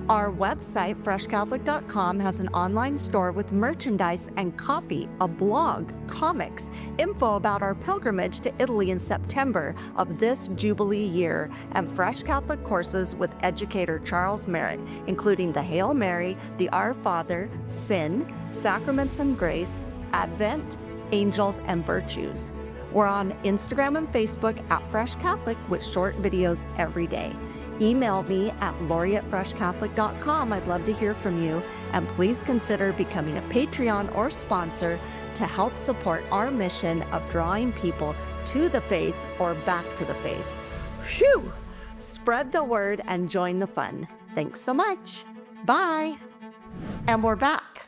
Our website, freshcatholic.com, has an online store with merchandise and coffee, a blog, comics, info about our pilgrimage to Italy in September of this Jubilee year, and Fresh Catholic courses with educator Charles Merritt, including the Hail Mary, the Our Father, Sin, Sacraments and Grace, Advent, Angels, and Virtues. We're on Instagram and Facebook at Fresh Catholic with short videos every day. Email me at lori@freshcatholic.com. I'd love to hear from you. And please consider becoming a Patreon or sponsor to help support our mission of drawing people to the faith or back to the faith. Phew! Spread the word and join the fun. Thanks so much. Bye. And we're back.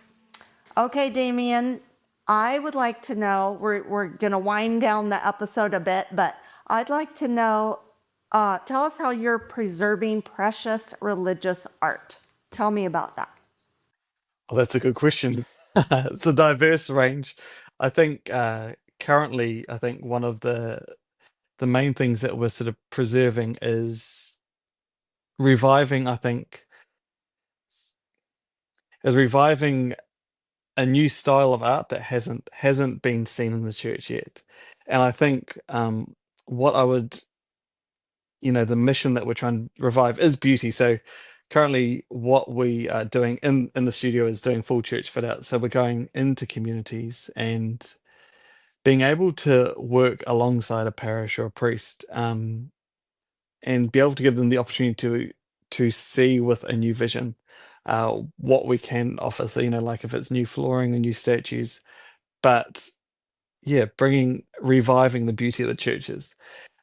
Okay, Damien, I would like to know, we're going to wind down the episode a bit, but I'd like to know, tell us how you're preserving precious religious art. Tell me about that. Oh, that's a good question. It's a diverse range. I think currently, I think one of the main things that we're sort of preserving is reviving. I think is reviving a new style of art that hasn't been seen in the church yet. And I think what I would, the mission that we're trying to revive is beauty. So currently what we are doing in the studio is doing full church fit out. So we're going into communities and being able to work alongside a parish or a priest, and be able to give them the opportunity to see with a new vision what we can offer. So, like if it's new flooring and new statues, but yeah, reviving the beauty of the churches.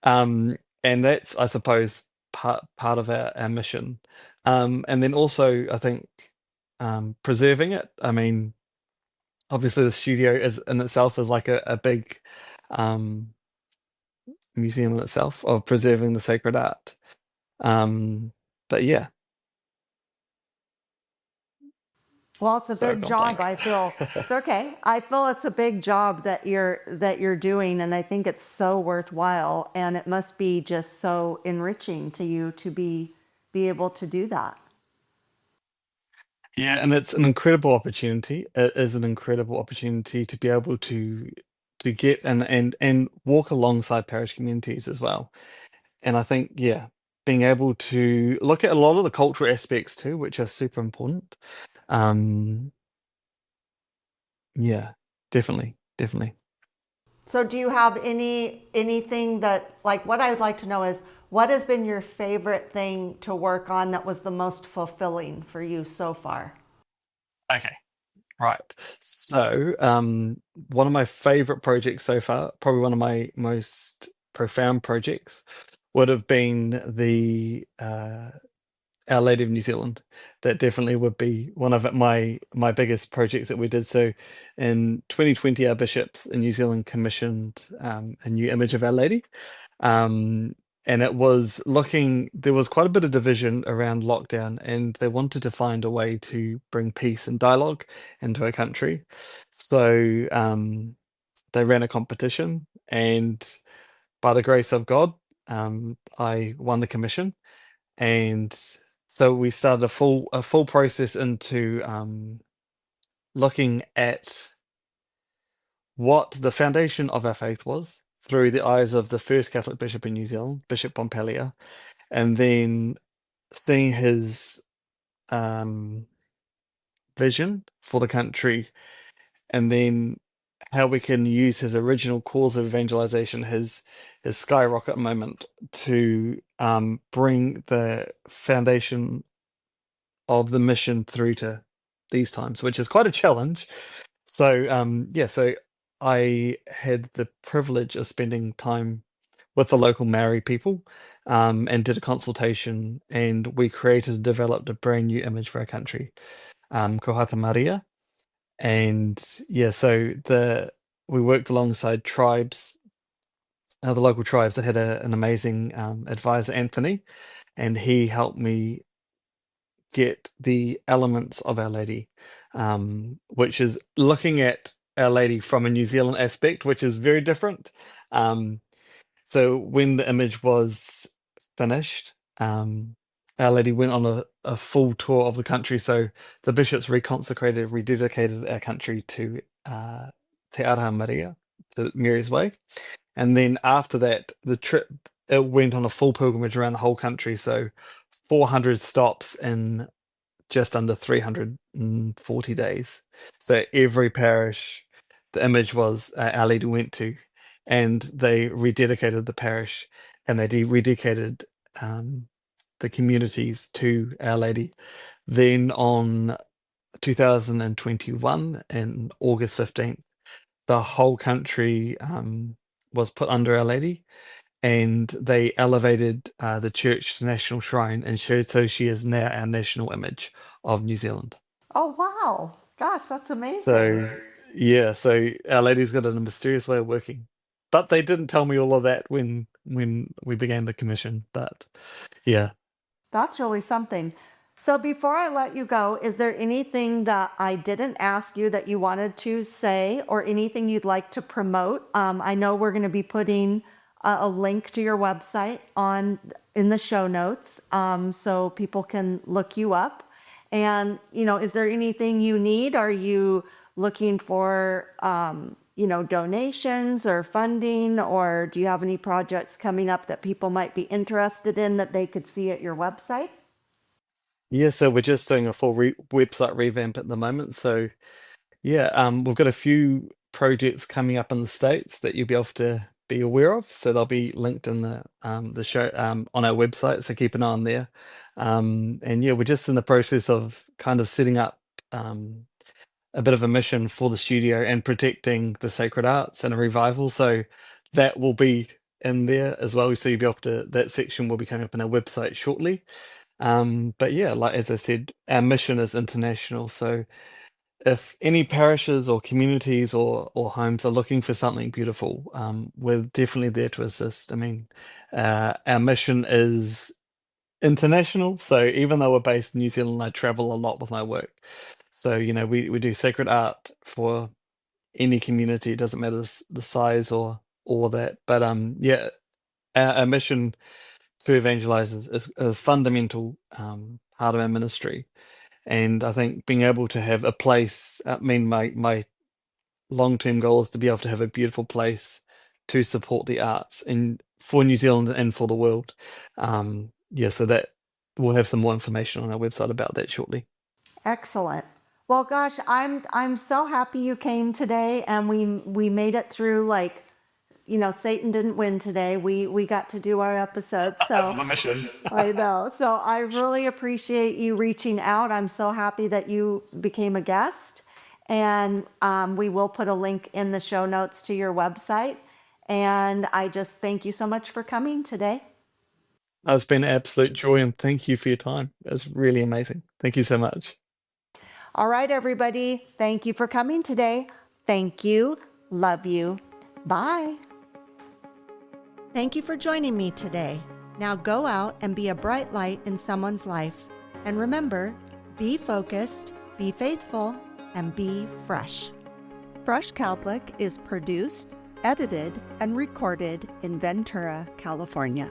And that's, I suppose, part of our mission. And then also, I think, preserving it. I mean, obviously, the studio is in itself is like a big um, museum in itself of preserving the sacred art. But yeah, Well, it's a sorry, I've big gone job, blank. I feel. It's okay. I feel it's a big job that you're doing, and I think it's so worthwhile, and it must be just so enriching to you to be able to do that. Yeah, and it's an incredible opportunity. It is an incredible opportunity to be able to get and walk alongside parish communities as well. And I think, yeah, being able to look at a lot of the cultural aspects too, which are super important. Um, yeah, definitely. So do you have anything that, like, what I would like to know is what has been your favorite thing to work on that was the most fulfilling for you so far? Okay, right. So, one of my favorite projects so far, probably one of my most profound projects, would have been the Our Lady of New Zealand. That definitely would be one of my biggest projects that we did. So in 2020, our bishops in New Zealand commissioned a new image of Our Lady. And it was there was quite a bit of division around lockdown, and they wanted to find a way to bring peace and dialogue into a country. So they ran a competition, and by the grace of God, I won the commission. And so we started a full process into looking at what the foundation of our faith was through the eyes of the first Catholic bishop in New Zealand, Bishop Pompelia, and then seeing his vision for the country, and then how we can use his original cause of evangelization, his skyrocket moment, to bring the foundation of the mission through to these times, which is quite a challenge. So yeah, so I had the privilege of spending time with the local Maori people, and did a consultation, and we created and developed a brand new image for our country, Kohata Maria. And yeah, so we worked alongside tribes, the local tribes that had an amazing advisor, Anthony, and he helped me get the elements of Our Lady, which is looking at Our Lady from a New Zealand aspect, which is very different. So when the image was finished, Our Lady went on a full tour of the country. So the bishops reconsecrated, rededicated our country to Te Ara Maria, to Mary's Way. And then after that, the trip, it went on a full pilgrimage around the whole country. So 400 stops in just under 340 days. So every parish, the image was Our Lady went to, and they rededicated the parish, and they rededicated the communities to Our Lady. Then on 2021, in August 15th, the whole country was put under Our Lady, and they elevated the church to national shrine, and so she is now our national image of New Zealand. Oh, wow. Gosh, that's amazing. So yeah, so Our Lady's got a mysterious way of working, but they didn't tell me all of that when we began the commission. But yeah, That's really something. So before I let you go, is there anything that I didn't ask you that you wanted to say, or anything you'd like to promote? I know we're going to be putting a link to your website in the show notes, so people can look you up. And is there anything you need? Are you looking for donations or funding, or do you have any projects coming up that people might be interested in that they could see at your website? yeah. So we're just doing a full website revamp at the moment. So yeah, we've got a few projects coming up in the States that you'll be able to be aware of. So they'll be linked in the show on our website. So keep an eye on there. And yeah, we're just in the process of kind of setting up a bit of a mission for the studio and protecting the sacred arts and a revival. So that will be in there as well. So you'll be able to, that section will be coming up on our website shortly. But yeah, like as I said, our mission is international. So if any parishes or communities or homes are looking for something beautiful, we're definitely there to assist. I mean, our mission is international. So even though we're based in New Zealand, I travel a lot with my work. So, we do sacred art for any community. It doesn't matter the size or that. But yeah, our mission to evangelize is a fundamental part of our ministry. And I think being able to have a place, I mean, my long-term goal is to be able to have a beautiful place to support the arts and for New Zealand and for the world. Yeah, so that we'll have some more information on our website about that shortly. Excellent. Well, gosh, I'm so happy you came today, and we made it through. Like, Satan didn't win today. We got to do our episode. So mission. I know. So I really appreciate you reaching out. I'm so happy that you became a guest, and we will put a link in the show notes to your website. And I just thank you so much for coming today. It's been an absolute joy, and thank you for your time. It's really amazing. Thank you so much. All right, everybody. Thank you for coming today. Thank you. Love you. Bye. Thank you for joining me today. Now go out and be a bright light in someone's life. And remember, be focused, be faithful, and be fresh. Fresh Catholic is produced, edited, and recorded in Ventura, California.